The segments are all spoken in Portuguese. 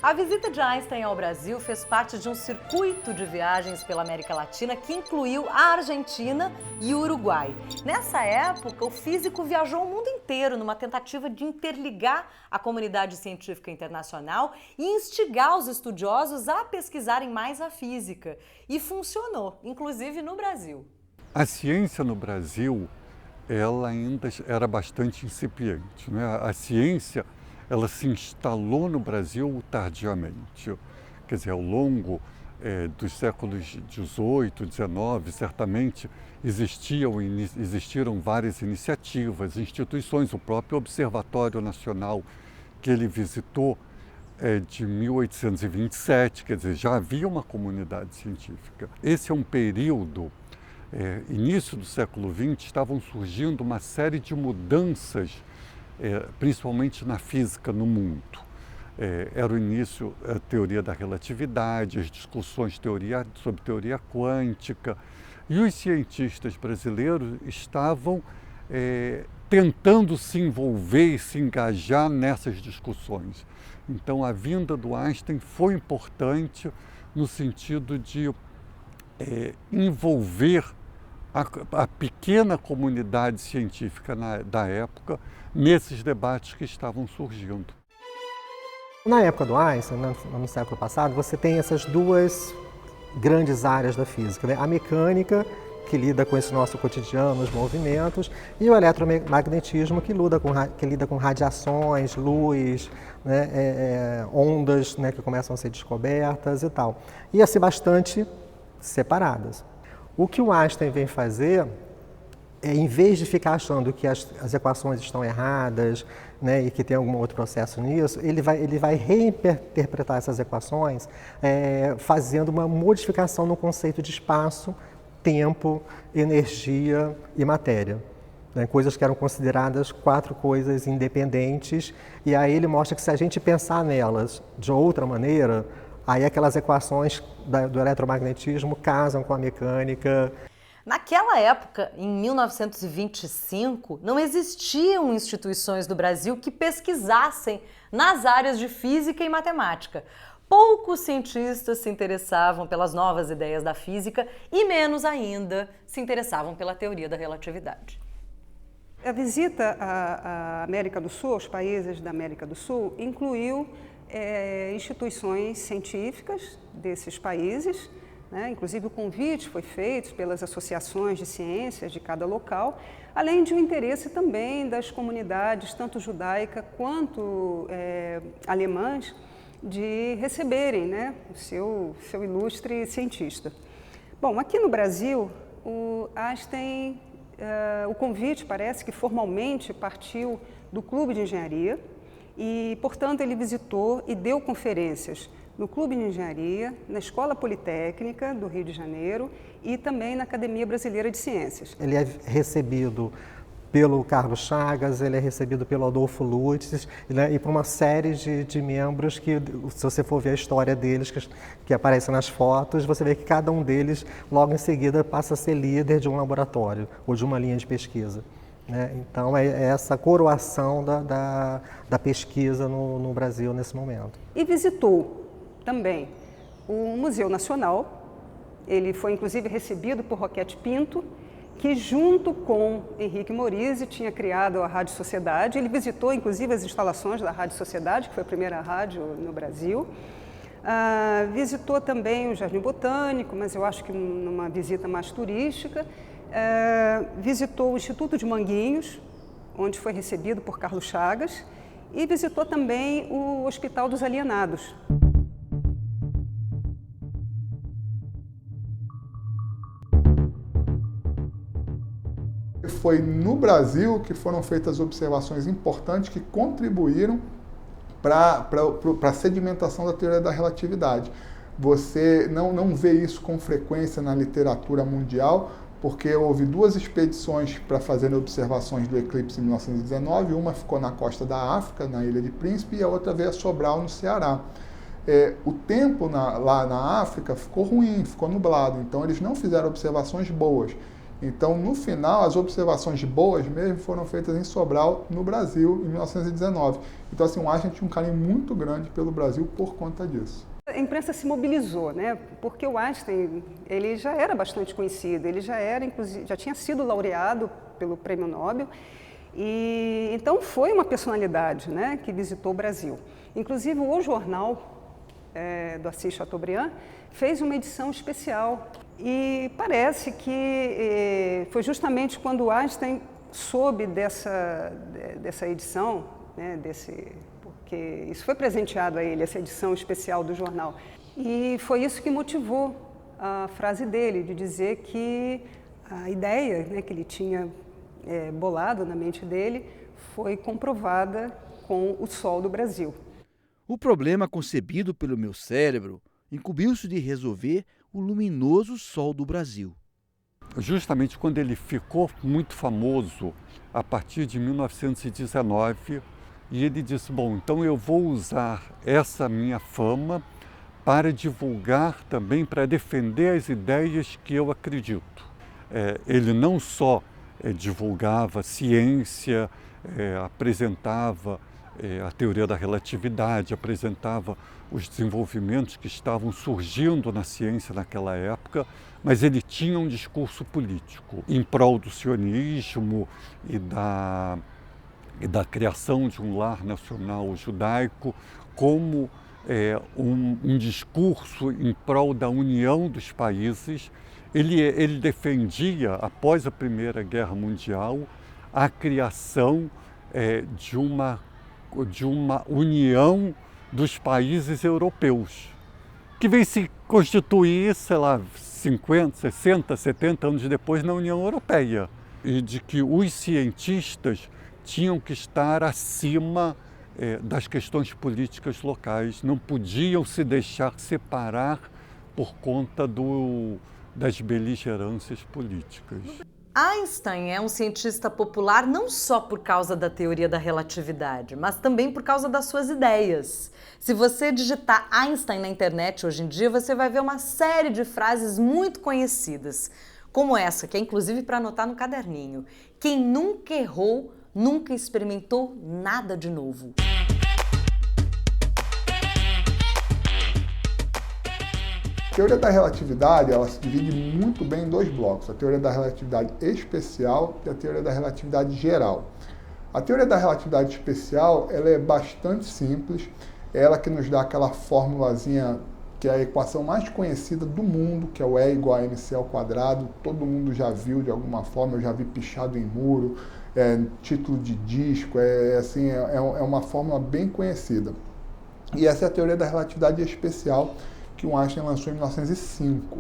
A visita de Einstein ao Brasil fez parte de um circuito de viagens pela América Latina que incluiu a Argentina e o Uruguai. Nessa época, o físico viajou o mundo inteiro numa tentativa de interligar a comunidade científica internacional e instigar os estudiosos a pesquisarem mais a física. E funcionou, inclusive no Brasil. A ciência no Brasil, ela ainda era bastante incipiente, né? A ciência, ela se instalou no Brasil tardiamente. Quer dizer, ao longo dos séculos XVIII, XIX, certamente existiram várias iniciativas, instituições, o próprio Observatório Nacional que ele visitou de 1827, quer dizer, já havia uma comunidade científica. Esse é um período, início do século XX, estavam surgindo uma série de mudanças principalmente na física no mundo. Era o início da teoria da relatividade, as discussões sobre teoria quântica, e os cientistas brasileiros estavam tentando se envolver e se engajar nessas discussões. Então, a vinda do Einstein foi importante no sentido de envolver a pequena comunidade científica da época nesses debates que estavam surgindo. Na época do Einstein, no século passado, você tem essas duas grandes áreas da física, né? A mecânica, que lida com esse nosso cotidiano, os movimentos, e o eletromagnetismo, que lida com radiações, luz, né? Ondas, né? Que começam a ser descobertas e tal. E assim, bastante separadas. O que o Einstein vem fazer em vez de ficar achando que as equações estão erradas, né, e que tem algum outro processo nisso, ele vai reinterpretar essas equações fazendo uma modificação no conceito de espaço, tempo, energia e matéria. Né, coisas que eram consideradas quatro coisas independentes, e aí ele mostra que se a gente pensar nelas de outra maneira, aí aquelas equações do eletromagnetismo casam com a mecânica. Naquela época, em 1925, não existiam instituições do Brasil que pesquisassem nas áreas de física e matemática. Poucos cientistas se interessavam pelas novas ideias da física e, menos ainda, se interessavam pela teoria da relatividade. A visita à América do Sul, aos países da América do Sul, incluiu instituições científicas desses países, né? Inclusive o convite foi feito pelas associações de ciências de cada local, além de um interesse também das comunidades, tanto judaica quanto alemãs, de receberem, né, o seu ilustre cientista. Bom, aqui no Brasil, o Einstein, o convite parece que formalmente partiu do Clube de Engenharia e, portanto, ele visitou e deu conferências no Clube de Engenharia, na Escola Politécnica do Rio de Janeiro e também na Academia Brasileira de Ciências. Ele é recebido pelo Carlos Chagas, ele é recebido pelo Adolfo Lutz, né, e por uma série de membros que, se você for ver a história deles, que aparece nas fotos, você vê que cada um deles, logo em seguida, passa a ser líder de um laboratório ou de uma linha de pesquisa. Né? Então, é essa coroação da pesquisa no Brasil nesse momento. E visitou também o Museu Nacional. Ele foi inclusive recebido por Roquete Pinto, que junto com Henrique Morizzi tinha criado a Rádio Sociedade. Ele visitou inclusive as instalações da Rádio Sociedade, que foi a primeira rádio no Brasil. Visitou também o Jardim Botânico, mas eu acho que numa visita mais turística. Visitou o Instituto de Manguinhos, onde foi recebido por Carlos Chagas, e visitou também o Hospital dos Alienados. Foi no Brasil que foram feitas observações importantes que contribuíram para a sedimentação da teoria da relatividade. Você não vê isso com frequência na literatura mundial, porque houve duas expedições para fazer observações do eclipse em 1919, uma ficou na costa da África, na Ilha de Príncipe, e a outra veio a Sobral, no Ceará. O tempo lá na África ficou ruim, ficou nublado, então eles não fizeram observações boas. Então, no final, as observações boas mesmo foram feitas em Sobral, no Brasil, em 1919. Então, assim, o Einstein tinha um carinho muito grande pelo Brasil por conta disso. A imprensa se mobilizou, né? Porque o Einstein, ele já era bastante conhecido, ele já era, inclusive, já tinha sido laureado pelo Prêmio Nobel, e então foi uma personalidade, né, que visitou o Brasil. Inclusive, o jornal do Assis Chateaubriand fez uma edição especial, e parece que foi justamente quando o Einstein soube dessa edição, né, porque isso foi presenteado a ele, essa edição especial do jornal. E foi isso que motivou a frase dele, de dizer que a ideia, né, que ele tinha bolado na mente dele foi comprovada com o Sol do Brasil. O problema concebido pelo meu cérebro incumbiu-se de resolver o luminoso Sol do Brasil. Justamente quando ele ficou muito famoso, a partir de 1919, e ele disse, bom, então eu vou usar essa minha fama para divulgar também, para defender as ideias que eu acredito. Ele não só divulgava ciência, apresentava a teoria da relatividade, apresentava os desenvolvimentos que estavam surgindo na ciência naquela época, mas ele tinha um discurso político em prol do sionismo e da criação de um lar nacional judaico, como um discurso em prol da união dos países. Ele defendia, após a Primeira Guerra Mundial, a criação de uma união dos países europeus, que vem se constituir, sei lá, 50, 60, 70 anos depois na União Europeia, e de que os cientistas tinham que estar acima das questões políticas locais, não podiam se deixar separar por conta das beligerâncias políticas. Einstein é um cientista popular não só por causa da teoria da relatividade, mas também por causa das suas ideias. Se você digitar Einstein na internet hoje em dia, você vai ver uma série de frases muito conhecidas, como essa, que é inclusive para anotar no caderninho. Quem nunca errou, nunca experimentou nada de novo. A teoria da relatividade, ela se divide muito bem em dois blocos, a teoria da relatividade especial e a teoria da relatividade geral. A teoria da relatividade especial, ela é bastante simples, é ela que nos dá aquela formulazinha que é a equação mais conhecida do mundo, que é o E igual a mc ao quadrado, todo mundo já viu de alguma forma, eu já vi pichado em muro, título de disco, é uma fórmula bem conhecida. E essa é a teoria da relatividade especial, que o Einstein lançou em 1905.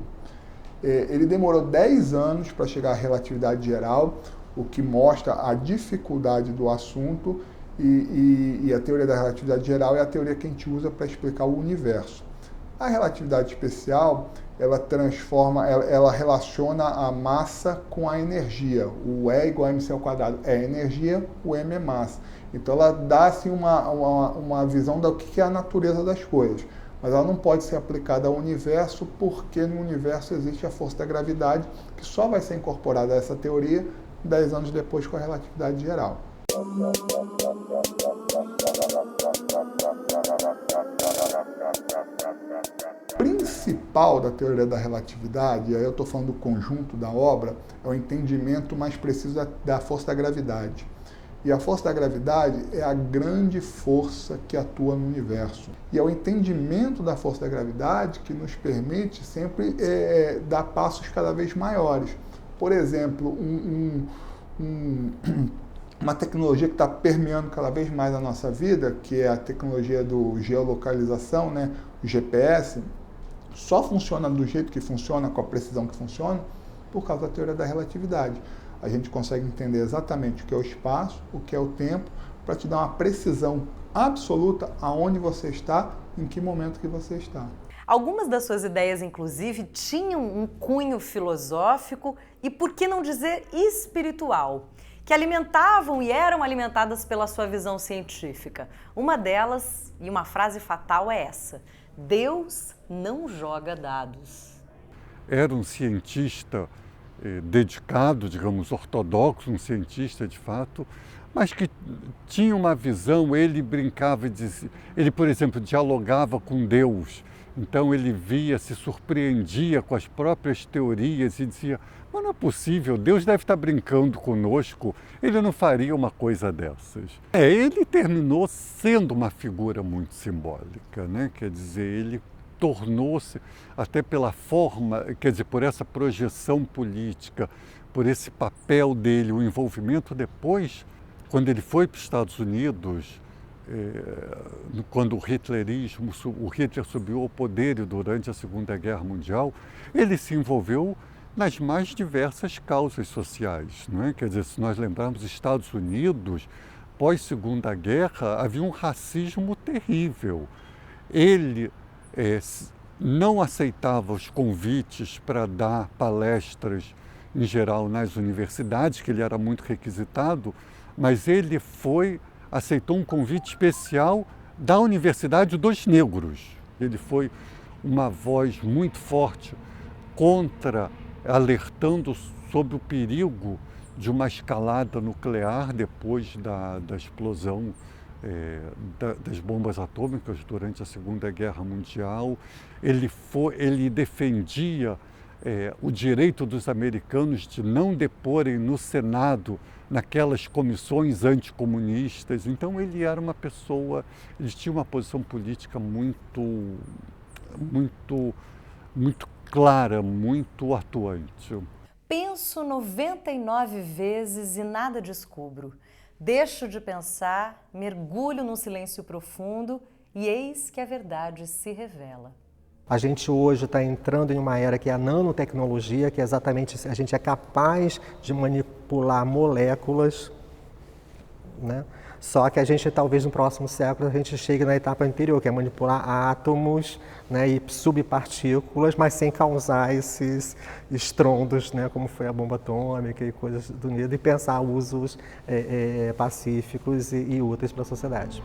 Ele demorou 10 anos para chegar à relatividade geral, o que mostra a dificuldade do assunto, e a teoria da relatividade geral é a teoria que a gente usa para explicar o universo. A relatividade especial, ela relaciona a massa com a energia. O E igual a mc ao quadrado é energia, o m é massa. Então ela dá assim, uma visão do que é a natureza das coisas. Mas ela não pode ser aplicada ao universo, porque no universo existe a força da gravidade, que só vai ser incorporada a essa teoria 10 anos depois com a relatividade geral. O principal da teoria da relatividade, e aí eu estou falando do conjunto da obra, é o entendimento mais preciso da força da gravidade. E a força da gravidade é a grande força que atua no universo. E é o entendimento da força da gravidade que nos permite sempre dar passos cada vez maiores. Por exemplo, uma tecnologia que está permeando cada vez mais a nossa vida, que é a tecnologia do geolocalização, né? O GPS, só funciona do jeito que funciona, com a precisão que funciona, por causa da teoria da relatividade. A gente consegue entender exatamente o que é o espaço, o que é o tempo, para te dar uma precisão absoluta aonde você está, em que momento que você está. Algumas das suas ideias, inclusive, tinham um cunho filosófico e, por que não dizer, espiritual, que alimentavam e eram alimentadas pela sua visão científica. Uma delas, e uma frase fatal, é essa: Deus não joga dados. Era um cientista dedicado, digamos, ortodoxo, um cientista de fato, mas que tinha uma visão, ele brincava e dizia, ele, por exemplo, dialogava com Deus, então ele via, se surpreendia com as próprias teorias e dizia, mas não é possível, Deus deve estar brincando conosco, ele não faria uma coisa dessas. Ele terminou sendo uma figura muito simbólica, né? Quer dizer, ele tornou-se, até pela forma, quer dizer, por essa projeção política, por esse papel dele, o envolvimento depois, quando ele foi para os Estados Unidos, quando o Hitler subiu ao poder e durante a Segunda Guerra Mundial, ele se envolveu nas mais diversas causas sociais, não é? Quer dizer, se nós lembrarmos Estados Unidos, pós-Segunda Guerra, havia um racismo terrível. Ele não aceitava os convites para dar palestras, em geral, nas universidades, que ele era muito requisitado, mas ele aceitou um convite especial da Universidade dos Negros. Ele foi uma voz muito forte alertando sobre o perigo de uma escalada nuclear depois da explosão das bombas atômicas durante a Segunda Guerra Mundial. Ele defendia o direito dos americanos de não deporem no Senado naquelas comissões anticomunistas. Então ele era uma pessoa, ele tinha uma posição política muito clara, muito atuante. Penso 99 vezes e nada descubro. Deixo de pensar, mergulho num silêncio profundo e eis que a verdade se revela. A gente hoje está entrando em uma era que é a nanotecnologia, que é exatamente a gente é capaz de manipular moléculas, né? Só que a gente, talvez no próximo século, a gente chegue na etapa anterior, que é manipular átomos, né, e subpartículas, mas sem causar esses estrondos, né, como foi a bomba atômica e coisas do nível, e pensar usos pacíficos e úteis para a sociedade.